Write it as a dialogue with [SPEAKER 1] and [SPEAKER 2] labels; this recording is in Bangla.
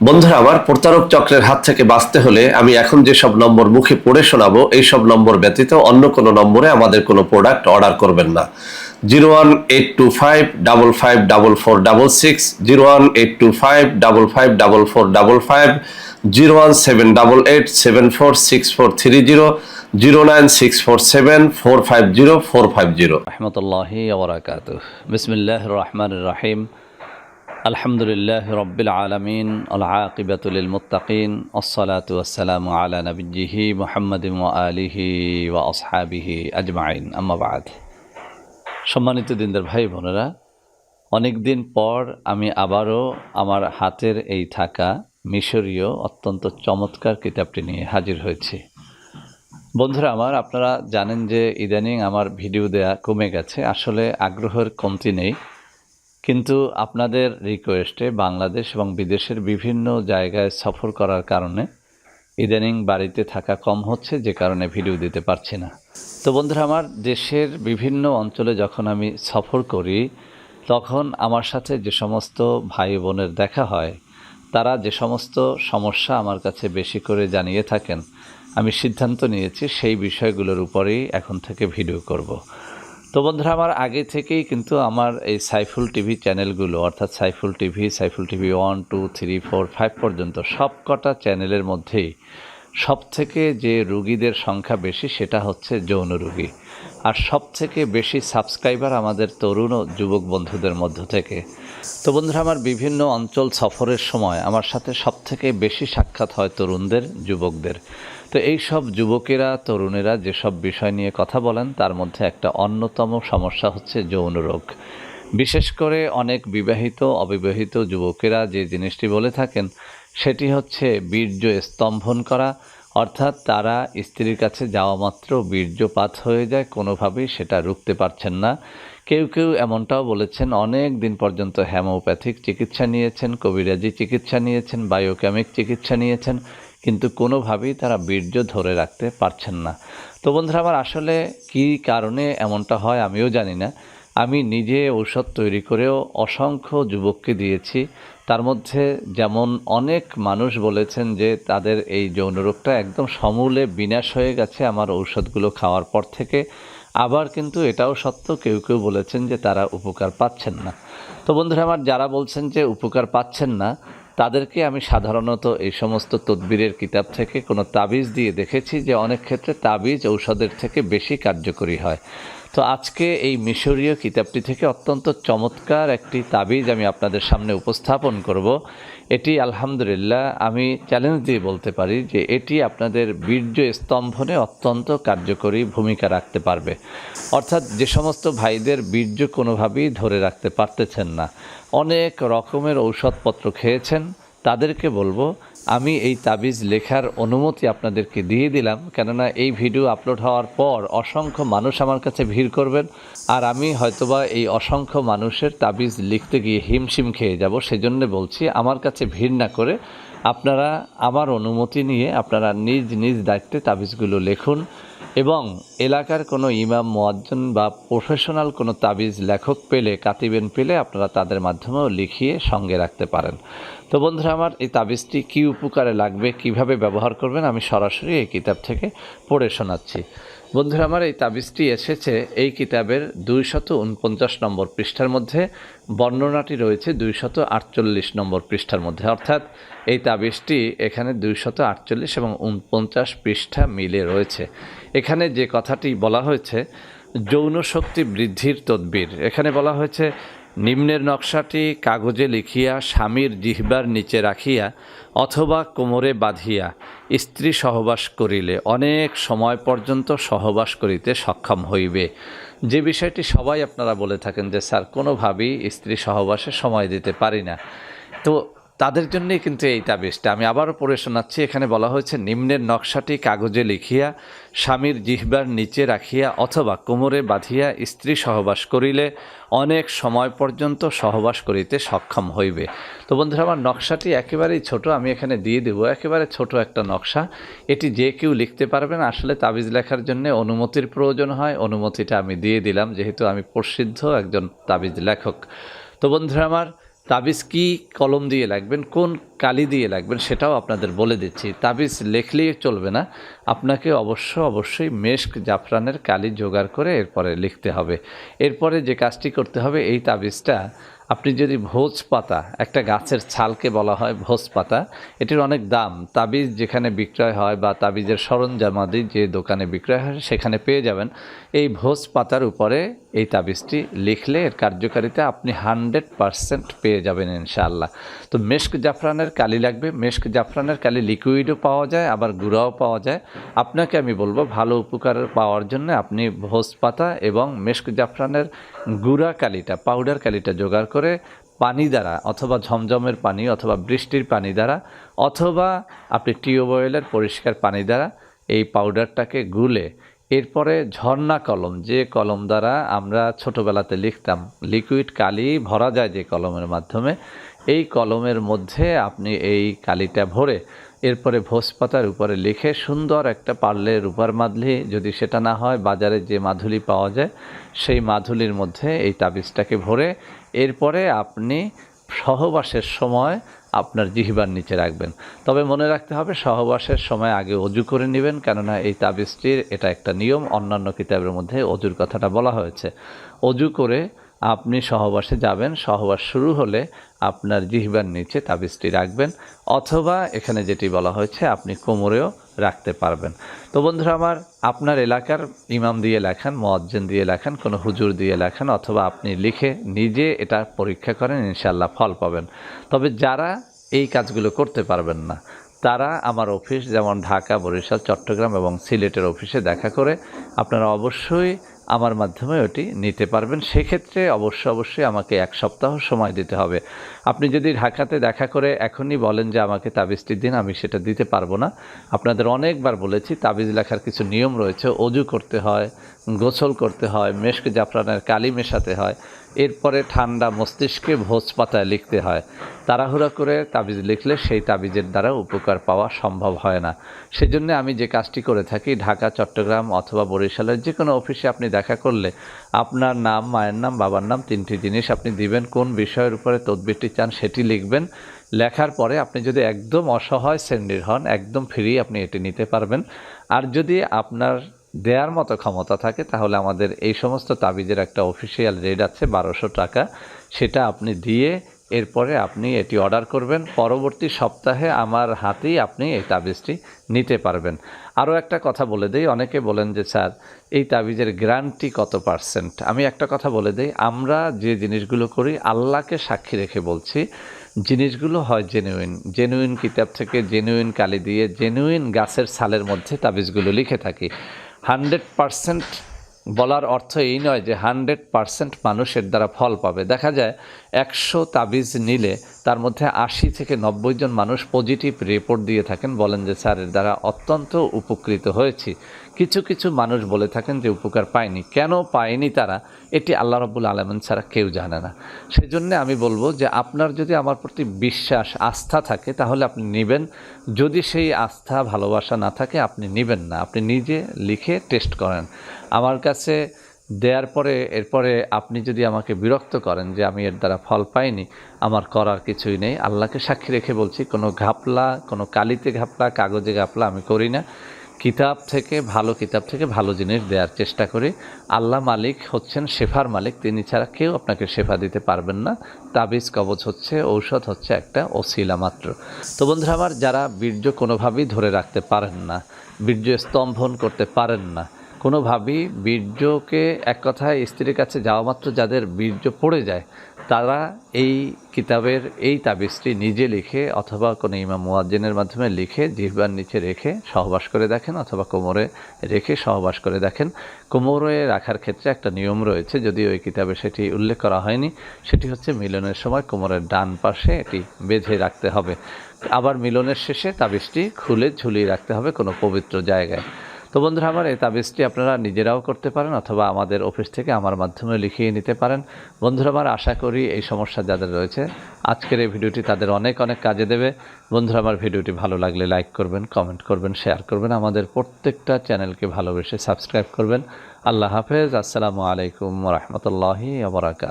[SPEAKER 1] বন্ধুরা আমার, প্রতারক চক্রের হাত থেকে বাঁচতে হলে আমি এখন যেসব নম্বর মুখে পড়ে শোনাবো এই সব নম্বর ব্যতীত অন্য কোনো নম্বরে আমাদের কোনো প্রোডাক্ট অর্ডার করবেন না। 01825554466, 01825554455, 01788746430, 09647450450।
[SPEAKER 2] রহমতুল্লাহি ওয়া বারাকাতুহু। বিসমিল্লাহির রহমানির রহিম। আলহামদুলিল্লাহি রাব্বিল আলামিন, আল আকিবাতু লিল মুত্তাকিন, আসসালাতু ওয়াসসালামু আলা নবিয়্যিহি মুহাম্মাদিন ওয়া আলিহি ওয়া আসহাবিহি আজমাইন, আম্মা বাদ। সম্মানিত দিনদার ভাই বোনেরা, অনেক দিন পর আমি আবারও আমার হাতের এই থাকা মিশরীয় অত্যন্ত চমৎকার কিতাবটি নিয়ে হাজির হয়েছি। বন্ধুরা আমার, আপনারা জানেন যে ইদানিং আমার ভিডিও দেয়া কমে গেছে। আসলে আগ্রহের কমতি নেই, কিন্তু আপনাদের রিকোয়েস্টে বাংলাদেশ এবং বিদেশের বিভিন্ন জায়গায় সফর করার কারণে ইদানিং বাড়িতে থাকা কম হচ্ছে, যে কারণে ভিডিও দিতে পারছি না। তো বন্ধুরা আমার, দেশের বিভিন্ন অঞ্চলে যখন আমি সফর করি তখন আমার সাথে যে সমস্ত ভাই বোনের দেখা হয়, তারা যে সমস্ত সমস্যা আমার কাছে বেশি করে জানিয়ে থাকেন, আমি সিদ্ধান্ত নিয়েছি সেই বিষয়গুলোর উপরেই এখন থেকে ভিডিও করব। তো বন্ধুরা আমার, আগে থেকেই কিন্তু আমার এই সাইফুল টিভি চ্যানেলগুলো, অর্থাৎ সাইফুল টিভি 1, 2, 3, 4, 5 পর্যন্ত সব কটা চ্যানেলের মধ্যেই সবথেকে যে রুগীদের সংখ্যা বেশি সেটা হচ্ছে যৌন রুগী। আর সবথেকে বেশি সাবস্ক্রাইবার আমাদের তরুণ ও যুবক বন্ধুদের মধ্য থেকে। তো বন্ধুরা আমার, বিভিন্ন অঞ্চল সফরের সময় আমার সাথে সবথেকে বেশি সাক্ষাৎ হয় তরুণদের, যুবকদের। তো এই সব যুবকেরা, তরুণেরা যেসব বিষয় নিয়ে কথা বলেন তার মধ্যে একটা অন্যতম সমস্যা হচ্ছে যৌন রোগ। বিশেষ করে অনেক বিবাহিত অবিবাহিত যুবকেরা যে জিনিসটি বলে থাকেন সেটি হচ্ছে বীর্য স্তম্ভন করা, অর্থাৎ তারা স্ত্রীর কাছে যাওয়া মাত্র বীর্যপাত হয়ে যায়, কোনোভাবেই সেটা রুখতে পারছেন না। কেউ কেউ এমনটাও বলেছেন অনেক দিন পর্যন্ত হোমিওপ্যাথিক চিকিৎসা নিয়েছেন, কবিরাজি চিকিৎসা নিয়েছেন, বায়োকেমিক চিকিৎসা নিয়েছেন, কিন্তু কোনোভাবেই তারা বীর্য ধরে রাখতে পারছেন না। তো বন্ধুরা আমার, আসলে কী কারণে এমনটা হয় আমিও জানি না। আমি নিজে ঔষধ তৈরি করেও অসংখ্য যুবককে দিয়েছি। তার মধ্যে যেমন অনেক মানুষ বলেছেন যে তাদের এই যৌন রোগটা একদম সমূলে বিনাশ হয়ে গেছে আমার ঔষধগুলো খাওয়ার পর থেকে। আবার কিন্তু এটাও সত্য, কেউ কেউ বলেছেন যে তারা উপকার পাচ্ছেন না। তো বন্ধুরা আমার, যারা বলছেন যে উপকার পাচ্ছেন না তাদেরকে আমি সাধারণত এই সমস্ত তদবিরের কিতাব থেকে কোনো তাবিজ দিয়ে দেখেছি যে অনেক ক্ষেত্রে তাবিজ ঔষধের থেকে বেশি কার্যকরী হয়। তো আজকে এই মিশরীয় কিতাবটি থেকে অত্যন্ত চমৎকার একটি তাবিজ আমি আপনাদের সামনে উপস্থাপন করব। এটি আলহামদুলিল্লাহ আমি চ্যালেঞ্জ দিয়ে বলতে পারি যে এটি আপনাদের বীর্য স্তম্ভনে অত্যন্ত কার্যকরী ভূমিকা রাখতে পারবে। অর্থাৎ যে সমস্ত ভাইদের বীর্য কোনোভাবেই ধরে রাখতে পারতেছেন না, অনেক রকমের ঔষধপত্র খেয়েছেন, তাদেরকে বলবো আমি এই তাবিজ লেখার অনুমতি আপনাদেরকে দিয়ে দিলাম। কেননা এই ভিডিও আপলোড হওয়ার পর অসংখ্য মানুষ আমার কাছে ভিড় করবেন, আর আমি হয়তোবা এই অসংখ্য মানুষের তাবিজ লিখতে গিয়ে হিমশিম খেয়ে যাব। সেজন্য বলছি, আমার কাছে ভিড় না করে আপনারা আমার অনুমতি নিয়ে আপনারা নিজ নিজ দায়িত্বে তাবিজগুলো লিখুন, এবং এলাকার কোনো ইমাম, মুয়াজ্জিন বা প্রফেশনাল কোনো তাবিজ লেখক পেলে, কাতিবেন পেলে আপনারা তাদের মাধ্যমেও লিখিয়ে সঙ্গে রাখতে পারেন। তো বন্ধুরা আমার, এই তাবিজটি কী উপকারে লাগবে, কিভাবে ব্যবহার করবেন, আমি সরাসরি এই কিতাব থেকে পড়ে শোনাচ্ছি। বন্ধুরা আমার, এই তাবিজটি এসেছে এই কিতাবের 249 নম্বর পৃষ্ঠার মধ্যে, বর্ণনাটি রয়েছে 248 নম্বর পৃষ্ঠার মধ্যে। অর্থাৎ এই তাবিজটি এখানে 248 এবং 49 পৃষ্ঠা মিলে রয়েছে। এখানে যে কথাটি বলা হয়েছে, যৌন শক্তি বৃদ্ধির তদবির, এখানে বলা হয়েছে নিম্নের নকশাটি কাগজে লিখিয়া স্বামীর জিহ্বার নিচে রাখিয়া অথবা কোমরে বাঁধিয়া স্ত্রী সহবাস করিলে অনেক সময় পর্যন্ত সহবাস করিতে সক্ষম হইবে। যে বিষয়টি সবাই আপনারা বলে থাকেন যে স্যার কোনোভাবেই স্ত্রী সহবাসে সময় দিতে পারি না, তো তাদের জন্যই কিন্তু এই তাবিজটা আমি আবারও পড়ে শোনাচ্ছি। এখানে বলা হয়েছে নিম্নের নকশাটি কাগজে লিখিয়া স্বামীর জিহ্বার নিচে রাখিয়া অথবা কোমরে বাঁধিয়া স্ত্রী সহবাস করিলে অনেক সময় পর্যন্ত সহবাস করিতে সক্ষম হইবে। তো বন্ধুরা আমার, নকশাটি একেবারেই ছোট, আমি এখানে দিয়ে দেব একেবারে ছোট একটা নকশা। এটি যে কেউ লিখতে পারবেন। আসলে তাবিজ লেখার জন্য অনুমতির প্রয়োজন হয়, অনুমতিটা আমি দিয়ে দিলাম যেহেতু আমি প্রসিদ্ধ একজন তাবিজ লেখক। তো বন্ধুরা আমার, তাবিজ কি কলম দিয়ে লাগবেন, কোন কালি দিয়ে লাগবেন সেটাও আপনাদের বলে দিচ্ছি। তাবিজ লিখলেই চলবে না, আপনাকে অবশ্যই মেশক জাফরানের কালি জোগাড় করে এরপরে লিখতে হবে। এরপরে যে কাজটি করতে হবে, এই তাবিজটা আপনি যদি ভোজ পাতা, একটা গাছের ছালকে বলা হয় ভোজ পাতা, এটির অনেক দাম। তাবিজ যেখানে বিক্রয় হয় বা তাবিজের সরঞ্জামাদি যে দোকানে বিক্রয় হয় সেখানে পেয়ে যাবেন। এই ভোজ পাতার উপরে এই তাবিজটি লিখলে এর কার্যকারিতা আপনি 100% পেয়ে যাবেন ইনশাআল্লাহ। তো মেশক জাফরানের কালি লাগবে। মেশক জাফরানের কালি লিকুইডও পাওয়া যায়, আবার গুঁড়াও পাওয়া যায়। আপনাকে আমি বলবো ভালো উপকার পাওয়ার জন্য আপনি ভোজ পাতা এবং মেশক জাফরানের গুঁড়া কালিটা, পাউডার কালিটা জোগাড় করে পানি দ্বারা, অথবা ঝমঝমের পানি অথবা বৃষ্টির পানি দ্বারা, অথবা আপনি টিউবওয়েলের পরিষ্কার পানি দ্বারা এই পাউডারটাকে গুলে এরপরে ঝর্ণা কলম, যে কলম দ্বারা আমরা ছোটোবেলাতে লিখতাম, লিকুইড কালি ভরা যায় যে কলমের মাধ্যমে, এই কলমের মধ্যে আপনি এই কালিটা ভরে এরপরে ভোজ পাতার উপরে লিখে সুন্দর একটা পারলে রূপার মাদুলি, যদি সেটা না হয় বাজারে যে মাদুলি পাওয়া যায় সেই মাদুলির মধ্যে এই তাবিজটাকে ভরে এরপরে আপনি সহবাসের সময় আপনার জিহ্বার নিচে রাখবেন। তবে মনে রাখতে হবে সহবাসের সময় আগে অজু করে নেবেন, কেননা এই তাবিজটির এটা একটা নিয়ম। অন্যান্য কিতাবের মধ্যে অজুর কথাটা বলা হয়েছে। অজু করে আপনি সহবাসে যাবেন, সহবাস শুরু হলে আপনার জিহ্বার নিচে তাবিজটি রাখবেন, অথবা এখানে যেটি বলা হয়েছে আপনি কোমরেও রাখতে পারবেন। তো বন্ধুরা আমার, আপনার এলাকার ইমাম দিয়ে লেখান, মুয়াজ্জিন দিয়ে লেখান, কোনো হুজুর দিয়ে লেখান, অথবা আপনি লিখে নিজে এটা পরীক্ষা করেন, ইনশাআল্লাহ ফল পাবেন। তবে যারা এই কাজগুলো করতে পারবেন না তারা আমার অফিস, যেমন ঢাকা, বরিশাল, চট্টগ্রাম এবং সিলেটের অফিসে দেখা করে আপনারা অবশ্যই আমার মাধ্যমে ওটি নিতে পারবেন। সেক্ষেত্রে অবশ্যই আমাকে 1 সপ্তাহ সময় দিতে হবে। আপনি যদি ঢাকাতে দেখা করে এখনই বলেন যে আমাকে তাবিজটি দিন, আমি সেটা দিতে পারবো না। আপনাদের অনেকবার বলেছি তাবিজ লেখার কিছু নিয়ম রয়েছে। অজু করতে হয়, গোসল করতে হয়, মেশক জাফরানের কালি মেশাতে হয়, এরপরে ঠান্ডা মস্তিষ্কে ভোজ পাতায় লিখতে হয়। তাড়াহুড়া করে তাবিজ লিখলে সেই তাবিজের দ্বারা উপকার পাওয়া সম্ভব হয় না। সেজন্য আমি যে কাজটি করে থাকি, ঢাকা, চট্টগ্রাম অথবা বরিশালের যে কোনো অফিসে আপনি দেখা করলে আপনার নাম, মায়ের নাম, বাবার নাম, 3টি জিনিস আপনি দিবেন, কোন বিষয়ের উপরে তদবিরটি চান সেটি লিখবেন। লেখার পরে আপনি যদি একদম অসহায় শ্রেণীর হন, একদম ফ্রি, আপনি এটি নিতে পারবেন। আর যদি আপনার দেওয়ার মতো ক্ষমতা থাকে তাহলে আমাদের এই সমস্ত তাবিজের একটা অফিসিয়াল রেট আছে 1200 টাকা, সেটা আপনি দিয়ে এরপরে আপনি এটি অর্ডার করবেন। পরবর্তী সপ্তাহে আমার হাতেই আপনি এই তাবিজটি নিতে পারবেন। আরও একটা কথা বলে দেই, অনেকে বলেন যে স্যার এই তাবিজের গ্যারান্টি কত %? আমি একটা কথা বলে দেই, আমরা যে জিনিসগুলো করি আল্লাহকে সাক্ষী রেখে বলছি, জিনিসগুলো হয় জেনুইন কিতাব থেকে জেনুইন কালি দিয়ে জেনুইন গাছের ছালের মধ্যে তাবিজগুলো লিখে থাকি। 100% বলার অর্থ এই নয় যে 100% মানুষের দ্বারা ফল পাবে। দেখা যায় 100 তাবিজ নিলে তার মধ্যে 80 থেকে 90 জন মানুষ পজিটিভ রিপোর্ট দিয়ে থাকেন, বলেন যে স্যার এর দ্বারা অত্যন্ত উপকৃত হয়েছি। কিছু মানুষ বলে থাকেন যে উপকার পায়নি। কেন পায়নি তারা, এটি আল্লাহ রাব্বুল আলামিন ছাড়া কেউ জানে না। সেজন্য আমি বলবো যে আপনার যদি আমার প্রতি বিশ্বাস, আস্থা থাকে তাহলে আপনি নেবেন। যদি সেই আস্থা, ভালোবাসা না থাকে আপনি নেবেন না। আপনি নিজে লিখে টেস্ট করেন। আমার কাছে দেওয়ার পরে এরপরে আপনি যদি আমাকে বিরক্ত করেন যে আমি এর দ্বারা ফল পাইনি, আমার করার কিছুই নেই। আল্লাহকে সাক্ষী রেখে বলছি, কোনো ঘাপলা, কোনো কালিতে ঘাপলা, কাগজে ঘাপলা আমি করি না। কিতাব থেকে ভালো জিনিস দেওয়ার চেষ্টা করি। আল্লাহ মালিক হচ্ছেন শেফার মালিক, তিনি ছাড়া কেউ আপনাকে শেফা দিতে পারবেন না। তাবিজ কবজ হচ্ছে, ঔষধ হচ্ছে একটা ওসিলা মাত্র। তো বন্ধুরা আমার, যারা বীর্য কোনোভাবেই ধরে রাখতে পারেন না, বীর্য স্তম্ভন করতে পারেন না, কোনোভাবেই বীর্যকে, এক কথায় স্ত্রীর কাছে যাওয়া মাত্র যাদের বীর্য পড়ে যায়, তারা এই কিতাবের এই তাবিজটি নিজে লিখে অথবা কোনো ইমাম মুয়াজ্জিনের মাধ্যমে লিখে জিহ্বার নিচে রেখে সহবাস করে দেখেন, অথবা কোমরে রেখে সহবাস করে দেখেন। কোমরে রাখার ক্ষেত্রে একটা নিয়ম রয়েছে, যদিও ওই কিতাবে সেটি উল্লেখ করা হয়নি। সেটি হচ্ছে মিলনের সময় কোমরের ডান পাশে এটি বেঁধে রাখতে হবে, আবার মিলনের শেষে তাবিজটি খুলে ঝুলিয়ে রাখতে হবে কোনো পবিত্র জায়গায়। তো বন্ধুরা আমার, এই তাবিজটি আপনারা নিজেরাও করতে পারেন অথবা আমাদের অফিস থেকে আমার মাধ্যমে লিখিয়ে নিতে পারেন। বন্ধুরা আমার, আশা করি এই সমস্যা যাদের রয়েছে আজকের এই ভিডিওটি তাদের অনেক কাজে দেবে। বন্ধুরা আমার, ভিডিওটি ভালো লাগলে লাইক করবেন, কমেন্ট করবেন, শেয়ার করবেন, আমাদের প্রত্যেকটা চ্যানেলকে ভালোবেসে সাবস্ক্রাইব করবেন। আল্লাহ হাফেজ। আসসালামু আলাইকুম ওয়া রাহমাতুল্লাহি ওয়া বারাকাতুহু।